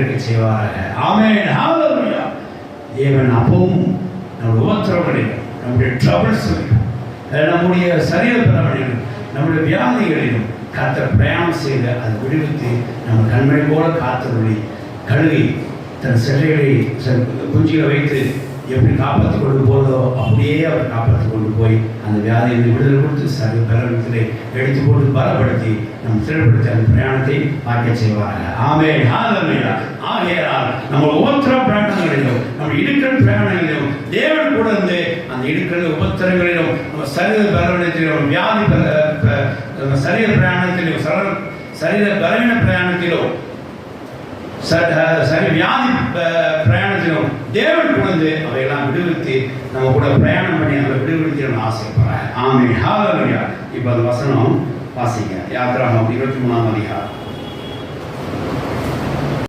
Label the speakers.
Speaker 1: இருக்க செய்வாராக. ஆமென். ஹல்லேலூயா. தேவன் அப்பவும் நம்முடைய உபத்திரவங்களிலும் நம்முடைய ட்ரபிள்ஸ்களிலும் நம்முடைய சரீர பலவீனங்களிலும் நம்முடைய வியாதிகளிலும் கர்த்தர் பிரயாணம் செய்து அதை விடுவித்து நம்ம கண்மணி போல காத்தருளி கழுவி தன் சிறைகளை குஞ்சிகளை வைத்து எப்படி காப்பாற்றி கொண்டு போதோ அப்படியே அவர் காப்பாற்றி கொண்டு போய் அந்த வியாதியை விடுதலை கொடுத்து சரி பலவீனத்திலே எடுத்து போட்டு பலப்படுத்தி நம் திறப்படுத்தி அந்த பிரயாணத்தை பார்க்க செய்வார்கள். ஆமென். ஹல்லேலூயா. ஆகையால் நம்ம உபத்திர பிரயாணங்களிலும் நம்ம இடுக்கல் பிரயாணங்களிலும் தேவன் கூட இருந்து அந்த இடுக்கல் உபத்திரங்களிலும் நம்ம சரீர பலவீனத்திலும் வியாதி சரீர பிரயாணத்திலும் சரீர பலவீன பிரயாணத்திலும் சரி வியாதி பிரயாணத்திலும் தேவன் கொடுத்து அவையெல்லாம் விடுவித்து நம்ம கூட பிரயாணம் பண்ணி அதை விடுவித்து நம்ம ஆசைப்படுறேன். ஆமென். ஹல்லேலூயா. இப்போ அந்த வசனம் வாசிங்க. யாத்திராகமம் 23ஆம் அதிகாரம்